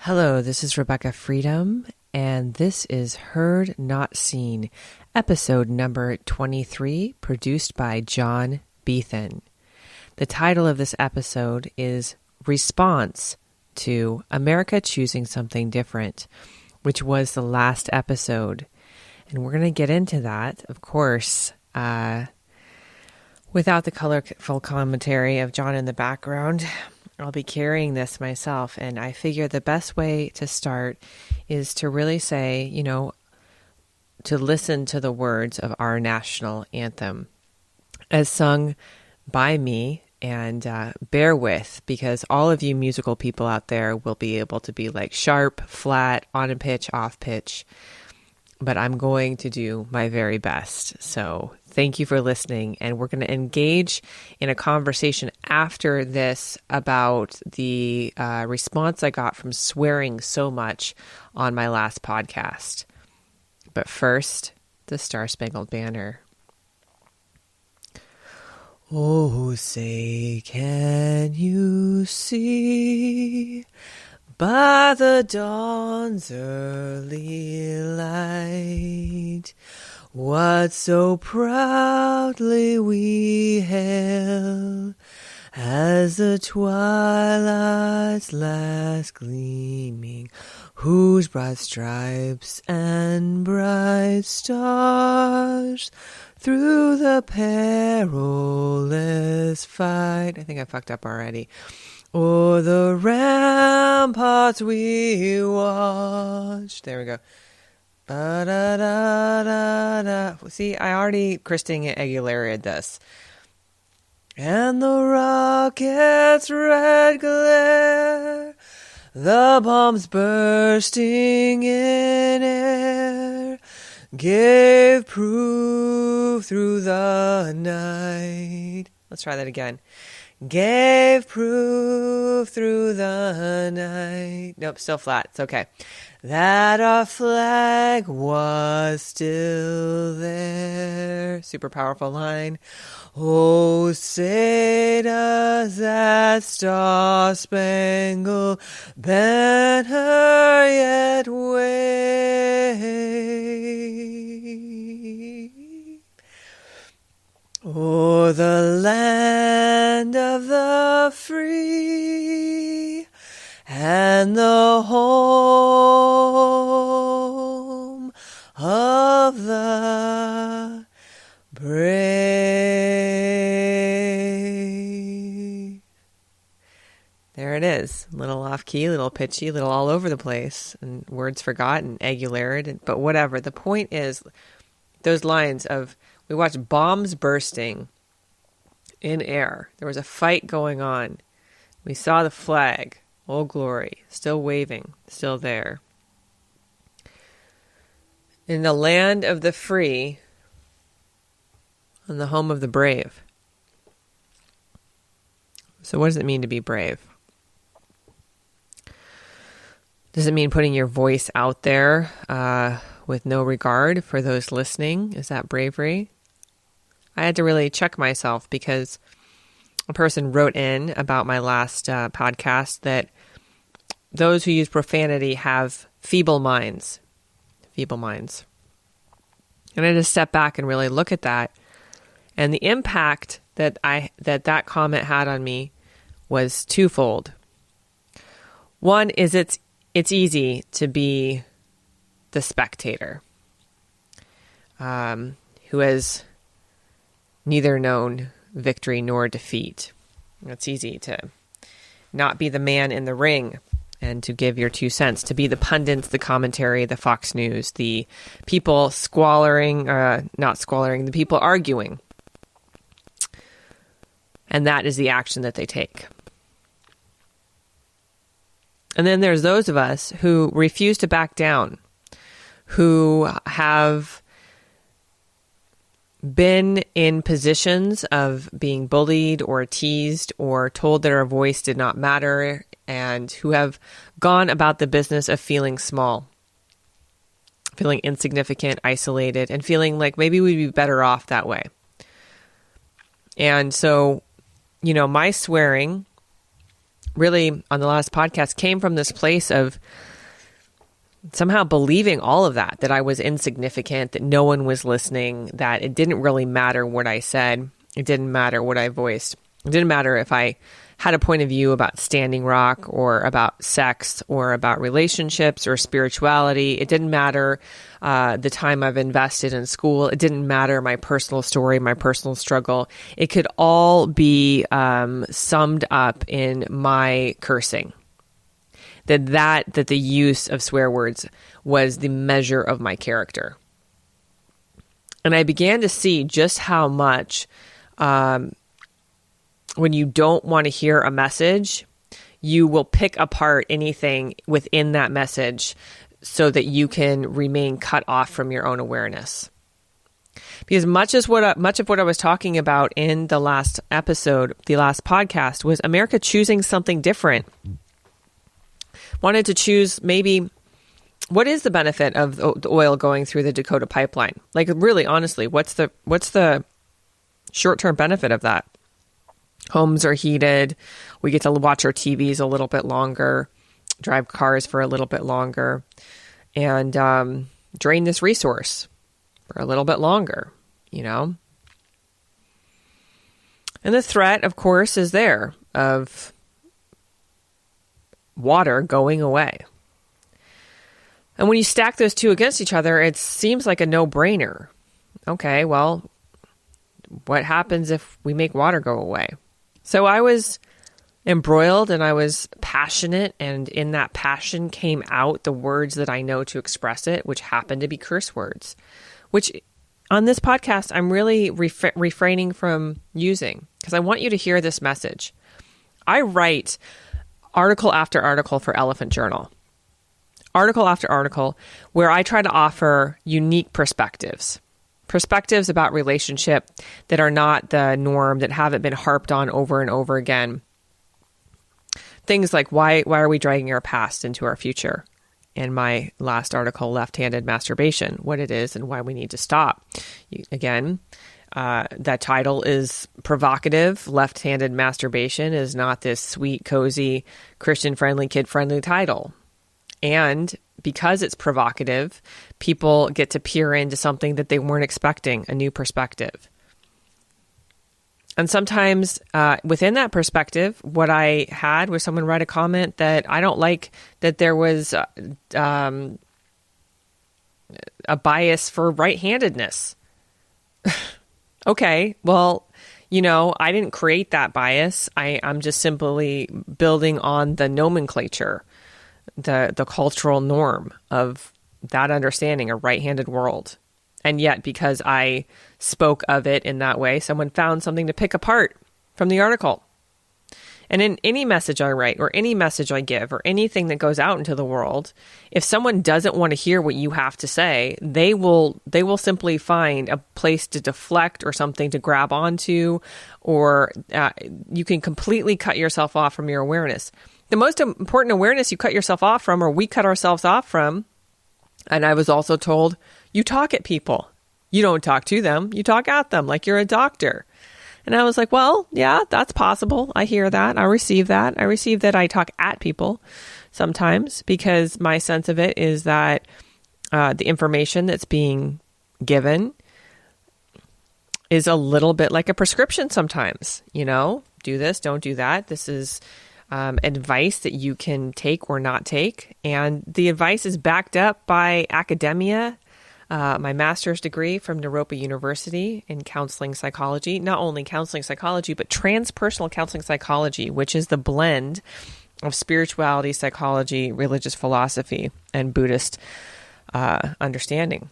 Hello, this is Rebekah Freedom, and this is Heard Not Seen, episode number 23, produced by John Beethan. The title of this episode is Response to America Choosing Something Different, which was the last episode. And we're going to get into that, of course, without the colorful commentary of John in the background. I'll be carrying this myself, and I figure the best way to start is to really say, to listen to the words of our national anthem as sung by me, and bear with, because all of you musical people out there will be able to be like sharp, flat, on a pitch, off pitch, but I'm going to do my very best. So thank you for listening, and we're going to engage in a conversation after this about the response I got from swearing so much on my last podcast. But first, the Star-Spangled Banner. Oh, say, can you see by the dawn's early light what so proudly we hail as the twilight's last gleaming, whose broad stripes and bright stars through the perilous fight. I think I fucked up already. O'er the ramparts we watched. There we go. Ba-da-da-da-da. See, I already Christina Aguilera'd this. And the rocket's red glare, the bombs bursting in air, gave proof through the night. Let's try that again. Gave proof through the night. Nope, still flat. It's okay. That our flag was still there. Super powerful line. Oh, say does that star-spangled banner yet wave o'er the land of the free and the home of the brave. There it is. A little off key, a little pitchy, a little all over the place, and words forgotten, Aguilera, but whatever. The point is, those lines of, we watched bombs bursting in air. There was a fight going on. We saw the flag, Old Glory, still waving, still there. In the land of the free, and the home of the brave. So what does it mean to be brave? Does it mean putting your voice out there with no regard for those listening? Is that bravery? I had to really check myself, because a person wrote in about my last podcast that those who use profanity have feeble minds. Feeble minds. And I had to step back and really look at that. And the impact that that comment had on me was twofold. One is it's easy to be the spectator who has neither known victory nor defeat. It's easy to not be the man in the ring and to give your 2 cents, to be the pundits, the commentary, the Fox News, the people the people arguing. And that is the action that they take. And then there's those of us who refuse to back down, who have been in positions of being bullied or teased or told that our voice did not matter, and who have gone about the business of feeling small, feeling insignificant, isolated, and feeling like maybe we'd be better off that way. And so, my swearing really on the last podcast came from this place of somehow believing all of that I was insignificant, that no one was listening, that it didn't really matter what I said. It didn't matter what I voiced. It didn't matter if I had a point of view about Standing Rock or about sex or about relationships or spirituality. It didn't matter the time I've invested in school. It didn't matter my personal story, my personal struggle. It could all be summed up in my cursing. That the use of swear words was the measure of my character. And I began to see just how much when you don't want to hear a message, you will pick apart anything within that message so that you can remain cut off from your own awareness. Because much of what I was talking about in the last episode, the last podcast, was America choosing something different. Wanted to choose maybe what is the benefit of the oil going through the Dakota pipeline? Like, really, honestly, what's the short-term benefit of that? Homes are heated. We get to watch our TVs a little bit longer, drive cars for a little bit longer, and drain this resource for a little bit longer, you know? And the threat, of course, is there of water going away. And when you stack those two against each other, it seems like a no-brainer. Okay, well, what happens if we make water go away? So I was embroiled and I was passionate, and in that passion came out the words that I know to express it, which happened to be curse words, which on this podcast I'm really refraining from using because I want you to hear this message. I write article after article for Elephant Journal, article after article, where I try to offer unique perspectives about relationship that are not the norm, that haven't been harped on over and over again. Things like why are we dragging our past into our future? In my last article, Left-Handed Masturbation, what it is and why we need to stop. That title is provocative. Left-handed masturbation is not this sweet, cozy, Christian-friendly, kid-friendly title. And because it's provocative, people get to peer into something that they weren't expecting, a new perspective. And sometimes within that perspective, what I had was someone write a comment that I don't like, that there was a bias for right-handedness. Okay, well, I didn't create that bias. I'm just simply building on the nomenclature, the cultural norm of that understanding, a right-handed world. And yet, because I spoke of it in that way, someone found something to pick apart from the article. And in any message I write or any message I give or anything that goes out into the world, if someone doesn't want to hear what you have to say, they will simply find a place to deflect or something to grab onto, or you can completely cut yourself off from your awareness. The most important awareness you cut yourself off from, or we cut ourselves off from, and I was also told, you talk at people. You don't talk to them. You talk at them like you're a doctor. And I was like, well, yeah, that's possible. I hear that. I receive that. I receive that I talk at people sometimes, because my sense of it is that the information that's being given is a little bit like a prescription sometimes. Do this, don't do that. This is advice that you can take or not take. And the advice is backed up by academia. My master's degree from Naropa University in counseling psychology, not only counseling psychology, but transpersonal counseling psychology, which is the blend of spirituality, psychology, religious philosophy, and Buddhist understanding.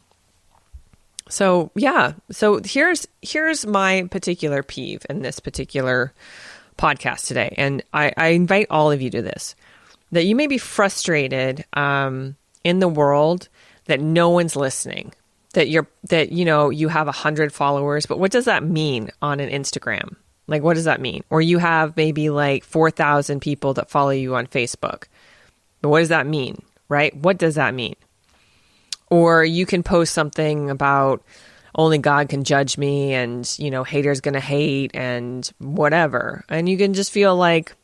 So here's my particular peeve in this particular podcast today. And I invite all of you to this, that you may be frustrated in the world that no one's listening, that you have 100 followers, but what does that mean on an Instagram? Like, what does that mean? Or you have maybe like 4,000 people that follow you on Facebook, but what does that mean, right? What does that mean? Or you can post something about only God can judge me, and, haters gonna hate and whatever. And you can just feel like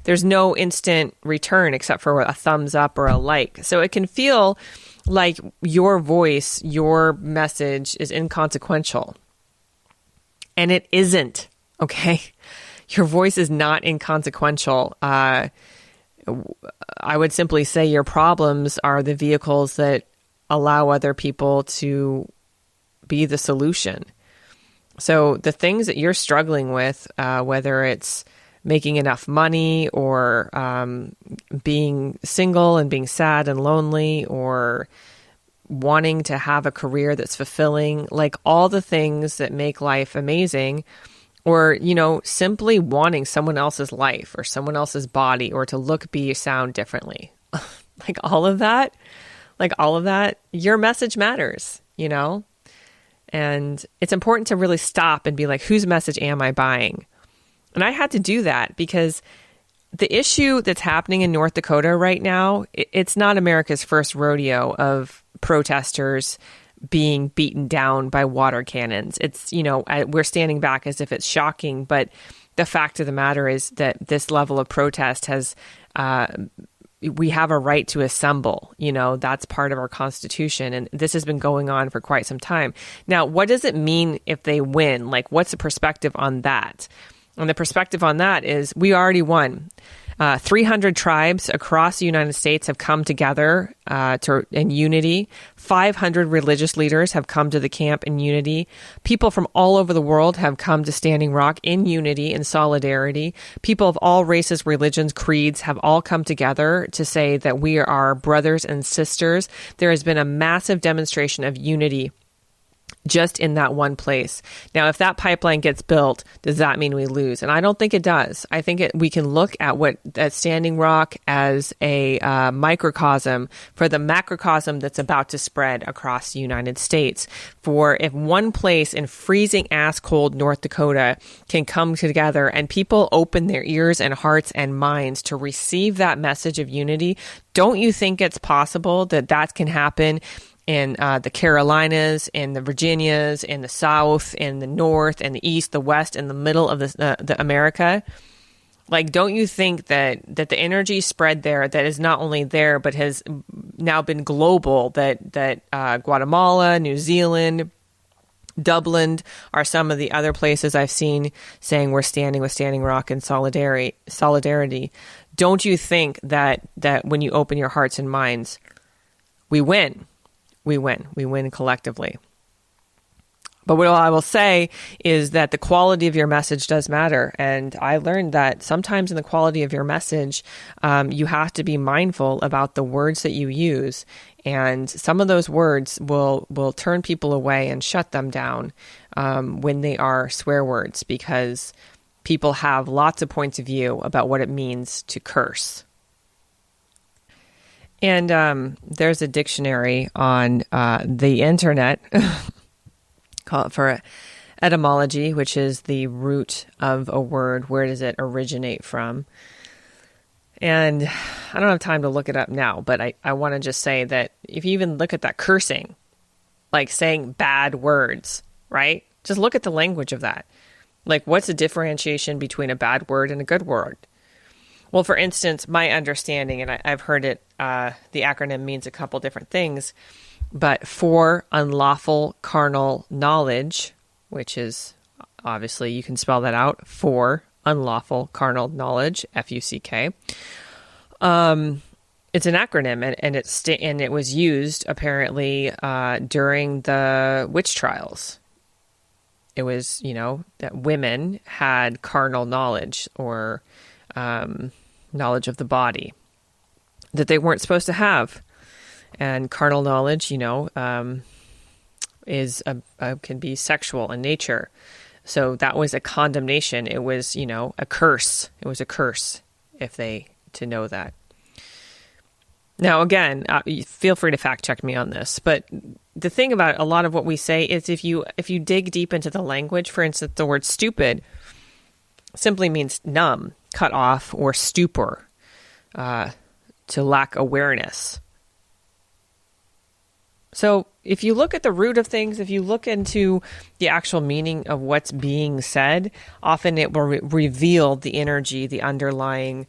there's no instant return except for a thumbs up or a like. So it can feel like your voice, your message is inconsequential. And it isn't, okay? Your voice is not inconsequential. I would simply say your problems are the vehicles that allow other people to be the solution. So the things that you're struggling with, whether it's making enough money or being single and being sad and lonely or wanting to have a career that's fulfilling, like all the things that make life amazing, or, simply wanting someone else's life or someone else's body or to look, be, sound differently. like all of that, your message matters, And it's important to really stop and be like, whose message am I buying? And I had to do that because the issue that's happening in North Dakota right now, it's not America's first rodeo of protesters being beaten down by water cannons. It's, we're standing back as if it's shocking, but the fact of the matter is that this level of protest has, we have a right to assemble, that's part of our Constitution. And this has been going on for quite some time. Now, what does it mean if they win? Like, what's the perspective on that? And the perspective on that is we already won. 300 tribes across the United States have come together in unity. 500 religious leaders have come to the camp in unity. People from all over the world have come to Standing Rock in unity and solidarity. People of all races, religions, creeds have all come together to say that we are brothers and sisters. There has been a massive demonstration of unity just in that one place. Now, if that pipeline gets built, does that mean we lose? And I don't think it does. I think we can look at Standing Rock as a microcosm for the macrocosm that's about to spread across the United States. For if one place in freezing ass cold North Dakota can come together and people open their ears and hearts and minds to receive that message of unity, don't you think it's possible that can happen in the Carolinas, in the Virginias, in the South, in the North, and the East, the West, and the middle of the America? Like, don't you think that the energy spread there that is not only there, but has now been global, that Guatemala, New Zealand, Dublin are some of the other places I've seen saying we're standing with Standing Rock in solidarity. Don't you think that when you open your hearts and minds, we win? We win collectively. But what I will say is that the quality of your message does matter. And I learned that sometimes in the quality of your message, you have to be mindful about the words that you use. And some of those words will turn people away and shut them down when they are swear words, because people have lots of points of view about what it means to curse. And there's a dictionary on the internet called for etymology, which is the root of a word. Where does it originate from? And I don't have time to look it up now, but I want to just say that if you even look at that cursing, like saying bad words, right? Just look at the language of that. Like, what's the differentiation between a bad word and a good word? Well, for instance, my understanding, and I've heard it, the acronym means a couple different things, but for unlawful carnal knowledge, which is obviously, you can spell that out, for unlawful carnal knowledge, F-U-C-K. It's an acronym, and it was used apparently during the witch trials. It was, that women had carnal knowledge or knowledge of the body that they weren't supposed to have. And carnal knowledge, is can be sexual in nature. So that was a condemnation. It was, a curse. It was a curse to know that. Now, again, feel free to fact check me on this, but the thing about a lot of what we say is if you dig deep into the language, for instance, the word stupid simply means numb, cut off, or stupor, to lack awareness. So if you look at the root of things, if you look into the actual meaning of what's being said, often it will reveal the energy, the underlying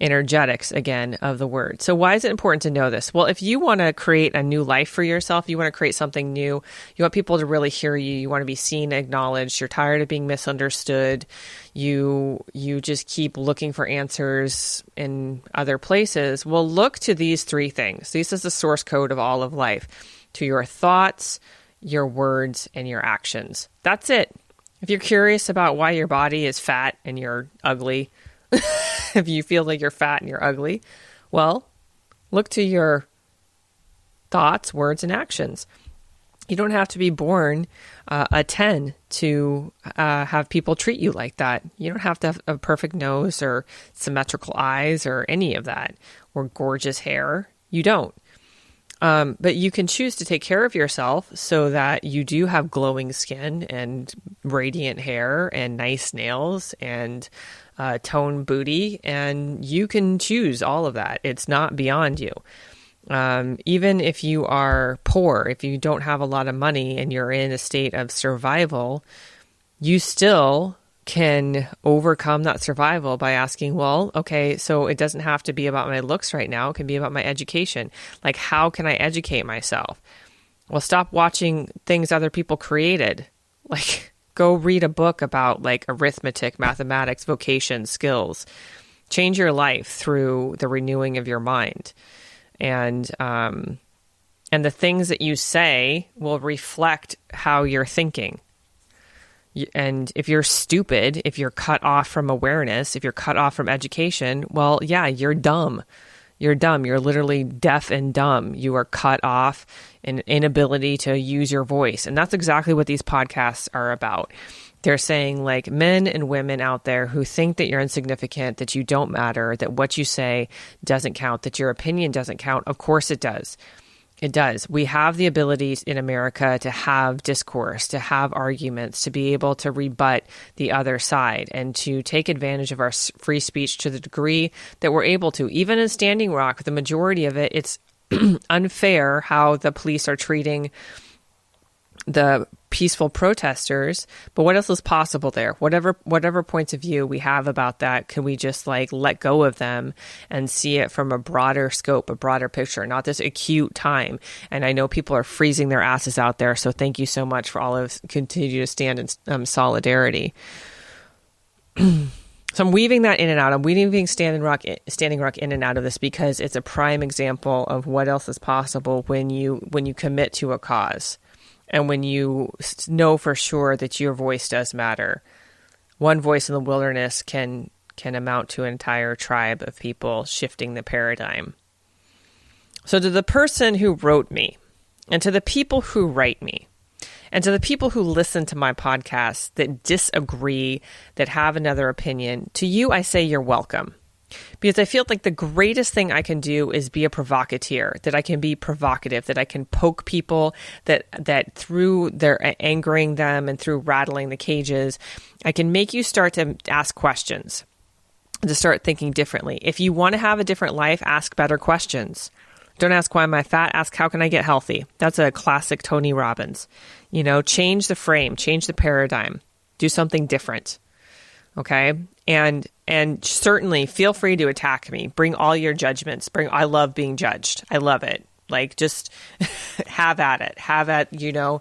energetics, again, of the word. So why is it important to know this? Well, if you want to create a new life for yourself, you want to create something new, you want people to really hear you, you want to be seen, acknowledged, you're tired of being misunderstood, you just keep looking for answers in other places, well, look to these three things. This is the source code of all of life. To your thoughts, your words, and your actions. That's it. If you're curious about why your body is fat and you're ugly, if you feel like you're fat and you're ugly, well, look to your thoughts, words, and actions. You don't have to be born a 10 to have people treat you like that. You don't have to have a perfect nose or symmetrical eyes or any of that, or gorgeous hair. You don't. But you can choose to take care of yourself so that you do have glowing skin and radiant hair and nice nails and toned booty, and you can choose all of that. It's not beyond you. Even if you are poor, if you don't have a lot of money and you're in a state of survival, you still can overcome that survival by asking, well, okay, so it doesn't have to be about my looks right now. It can be about my education. Like, how can I educate myself? Well, stop watching things other people created. Like, go read a book about like arithmetic, mathematics, vocation, skills. Change your life through the renewing of your mind. And the things that you say will reflect how you're thinking. And if you're stupid, if you're cut off from awareness, if you're cut off from education, well, yeah, you're dumb. You're dumb. You're literally deaf and dumb. You are cut off, an inability to use your voice. And that's exactly what these podcasts are about. They're saying, like, men and women out there who think that you're insignificant, that you don't matter, that what you say doesn't count, that your opinion doesn't count. Of course it does. It does. We have the ability in America to have discourse, to have arguments, to be able to rebut the other side, and to take advantage of our free speech to the degree that we're able to. Even in Standing Rock, the majority of it, it's unfair how the police are treating the peaceful protesters, but what else is possible there? Whatever points of view we have about that, can we just like let go of them and see it from a broader scope, a broader picture, not this acute time? And I know people are freezing their asses out there, so thank you so much for all of continue to stand in solidarity. So I'm weaving that in and out. I'm weaving Standing Rock in and out of this because it's a prime example of what else is possible when you commit to a cause. And when you know for sure that your voice does matter. One voice in the wilderness can amount to an entire tribe of people shifting the paradigm. So to the person who wrote me, and to the people who write me, and to the people who listen to my podcast that disagree, that have another opinion, to you I say you're welcome. Because I feel like the greatest thing I can do is be a provocateur, that I can be provocative, that I can poke people, that through their angering them and through rattling the cages, I can make you start to ask questions, to start thinking differently. If you want to have a different life, ask better questions. Don't ask, why am I fat? Ask, how can I get healthy? That's a classic Tony Robbins. Change the frame, change the paradigm, do something different. Okay. And certainly feel free to attack me. Bring all your judgments. I love being judged. I love it. Like, just have at it. Have at, you're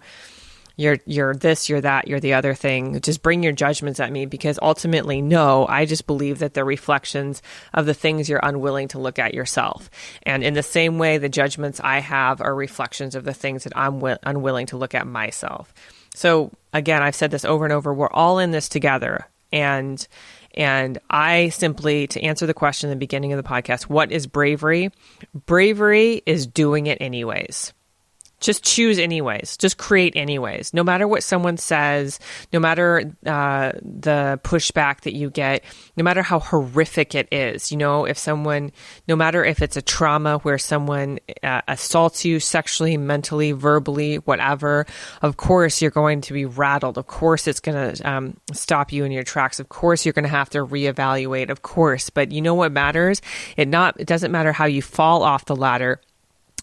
this, you're that, you're the other thing. Just bring your judgments at me, because ultimately, no, I just believe that they're reflections of the things you're unwilling to look at yourself. And in the same way, the judgments I have are reflections of the things that I'm unwilling to look at myself. So again, I've said this over and over, we're all in this together. And I simply, to answer the question in the beginning of the podcast, what is bravery? Bravery is doing it anyways. Just choose anyways. Just create anyways. No matter what someone says, no matter the pushback that you get, no matter how horrific it is. No matter if it's a trauma where someone assaults you sexually, mentally, verbally, whatever, of course you're going to be rattled. Of course it's going to stop you in your tracks. Of course you're going to have to reevaluate. Of course. But you know what matters? It doesn't matter how you fall off the ladder.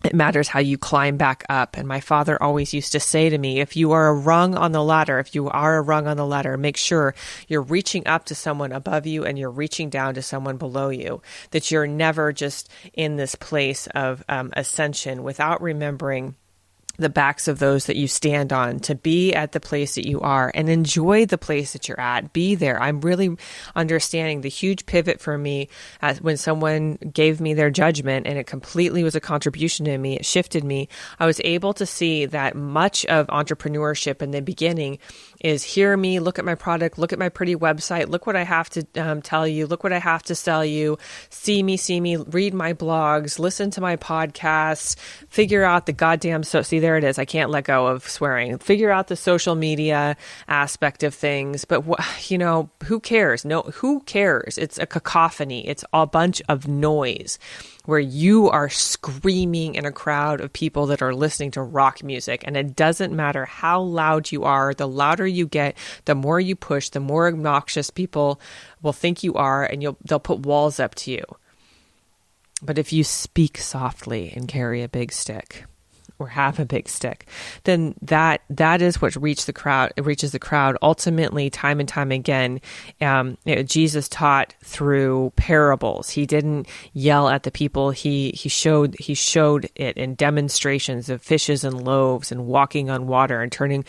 It matters how you climb back up. And my father always used to say to me, if you are a rung on the ladder, make sure you're reaching up to someone above you and you're reaching down to someone below you, that you're never just in this place of ascension without remembering the backs of those that you stand on, to be at the place that you are and enjoy the place that you're at. Be there. I'm really understanding the huge pivot for me as when someone gave me their judgment and it completely was a contribution to me. It shifted me. I was able to see that much of entrepreneurship in the beginning is hear me, look at my product, look at my pretty website, look what I have to tell you, look what I have to sell you, see me, read my blogs, listen to my podcasts, figure out the goddamn, see, there it is. I can't let go of swearing. Figure out the social media aspect of things. But, who cares? No, who cares? It's a cacophony. It's a bunch of noise where you are screaming in a crowd of people that are listening to rock music. And it doesn't matter how loud you are. The louder you get, the more you push, the more obnoxious people will think you are, and they'll put walls up to you. But if you speak softly and carry a big stick, or have a big stick, then that is what reaches the crowd. Ultimately, time and time again, Jesus taught through parables. He didn't yell at the people. He showed it in demonstrations of fishes and loaves and walking on water and turning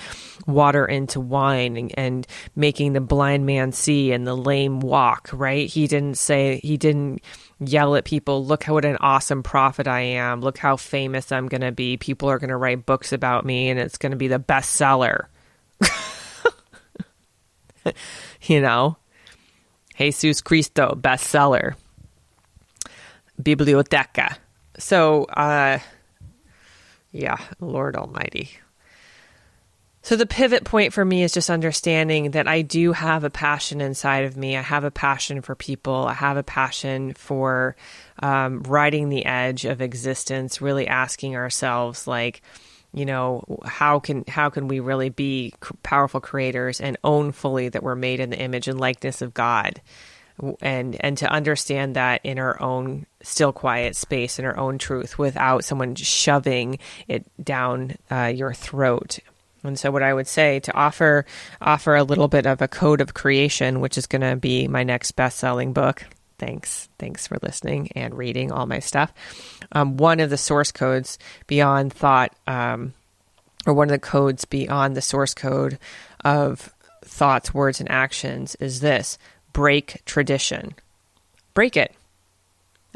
water into wine and making the blind man see and the lame walk, right? He didn't yell at people, look what an awesome prophet I am. Look how famous I'm going to be. People are going to write books about me and it's going to be the bestseller. Jesus Cristo, bestseller. Biblioteca. So, Lord Almighty. So the pivot point for me is just understanding that I do have a passion inside of me. I have a passion for people. I have a passion for riding the edge of existence, really asking ourselves, how can we really be powerful creators and own fully that we're made in the image and likeness of God? And to understand that in our own still quiet space, in our own truth, without someone shoving it down your throat. And so what I would say, to offer a little bit of a code of creation, which is going to be my next best-selling book. Thanks for listening and reading all my stuff. One of the source codes beyond thought, or one of the codes beyond the source code of thoughts, words, and actions is this: break tradition. Break it.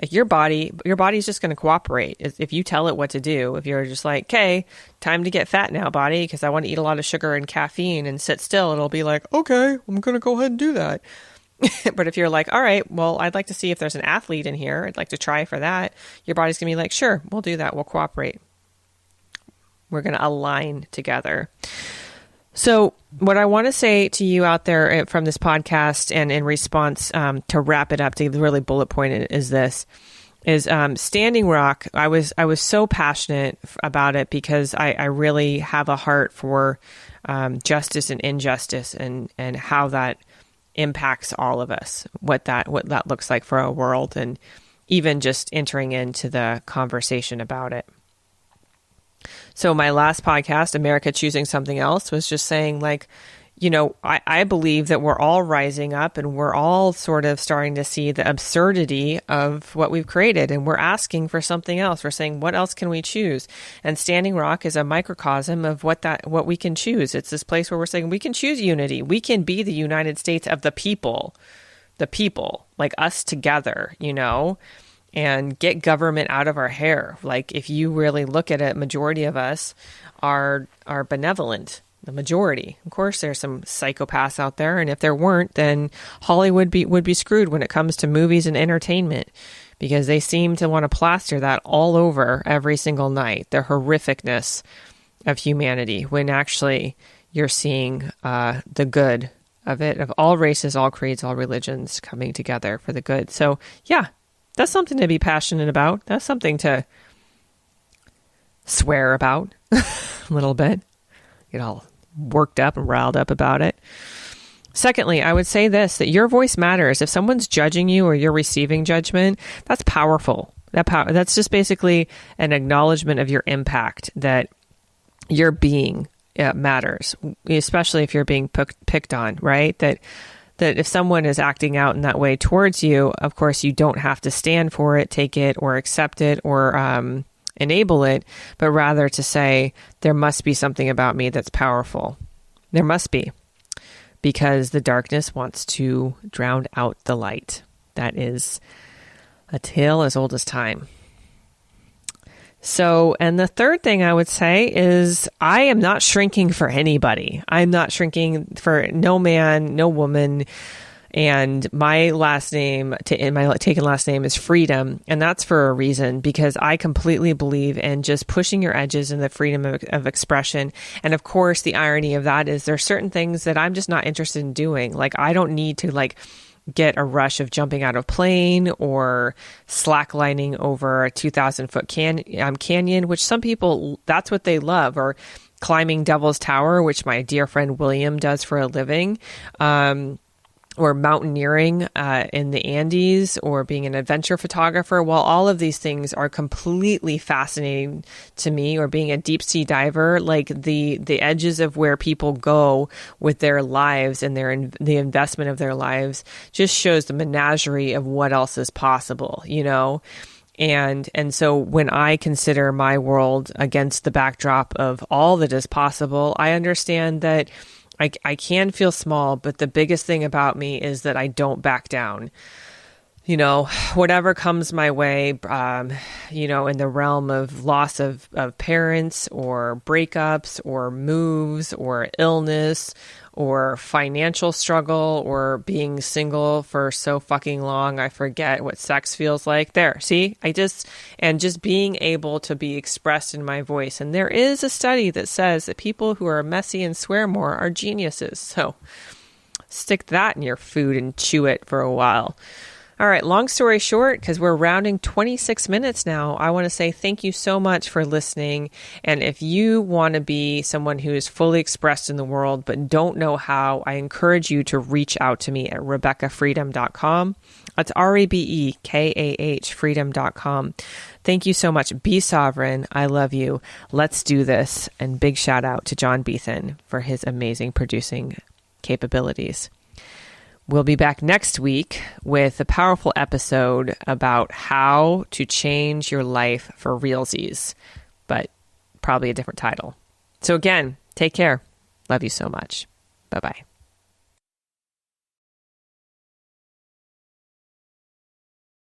Like your body's just going to cooperate. If you tell it what to do, if you're just like, okay, time to get fat now, body, because I want to eat a lot of sugar and caffeine and sit still, it'll be like, okay, I'm going to go ahead and do that. But if you're like, all right, well, I'd like to see if there's an athlete in here. I'd like to try for that. Your body's going to be like, sure, we'll do that. We'll cooperate. We're going to align together. So what I want to say to you out there from this podcast and in response to wrap it up, to really bullet point it, is this, is Standing Rock. I was so passionate about it because I really have a heart for justice and injustice and how that impacts all of us, what that looks like for our world, and even just entering into the conversation about it. So my last podcast, America Choosing Something Else, was just saying, I believe that we're all rising up and we're all sort of starting to see the absurdity of what we've created, and we're asking for something else. We're saying, what else can we choose? And Standing Rock is a microcosm of what we can choose. It's this place where we're saying we can choose unity. We can be the United States of the people, like us together, and get government out of our hair. Like, if you really look at it, majority of us are benevolent. The majority. Of course, there's some psychopaths out there, and if there weren't, then Hollywood would be screwed when it comes to movies and entertainment, because they seem to want to plaster that all over every single night, the horrificness of humanity, when actually you're seeing the good of it, of all races, all creeds, all religions coming together for the good. So, yeah. That's something to be passionate about. That's something to swear about a little bit. Get all worked up and riled up about it. Secondly, I would say this, that your voice matters. If someone's judging you or you're receiving judgment, that's powerful. That's just basically an acknowledgement of your impact, that your being matters, especially if you're being picked on, right? That if someone is acting out in that way towards you, of course, you don't have to stand for it, take it, or accept it, or enable it, but rather to say, there must be something about me that's powerful. There must be, because the darkness wants to drown out the light. That is a tale as old as time. So, and the third thing I would say is I am not shrinking for anybody. I'm not shrinking for no man, no woman. And my last name, my taken last name is Freedom. And that's for a reason, because I completely believe in just pushing your edges and the freedom of expression. And of course, the irony of that is there's certain things that I'm just not interested in doing. Like, I don't need to get a rush of jumping out of plane or slacklining over a 2,000-foot canyon, which some people, that's what they love, or climbing Devil's Tower, which my dear friend William does for a living, or mountaineering in the Andes, or being an adventure photographer. While all of these things are completely fascinating to me, or being a deep sea diver, like the edges of where people go with their lives and the investment of their lives just shows the menagerie of what else is possible, you know? And so when I consider my world against the backdrop of all that is possible, I understand that I can feel small, but the biggest thing about me is that I don't back down. You know, whatever comes my way, you know, in the realm of loss of parents, or breakups, or moves, or illness, or financial struggle, or being single for so fucking long I forget what sex feels like. There, see, just being able to be expressed in my voice. And there is a study that says that people who are messy and swear more are geniuses. So stick that in your food and chew it for a while. All right, long story short, because we're rounding 26 minutes now, I want to say thank you so much for listening. And if you want to be someone who is fully expressed in the world but don't know how, I encourage you to reach out to me at RebekahFreedom.com. That's REBEKAH freedom.com. Thank you so much. Be sovereign. I love you. Let's do this. And big shout out to John Beethan for his amazing producing capabilities. We'll be back next week with a powerful episode about how to change your life for realsies, but probably a different title. So again, take care. Love you so much. Bye-bye.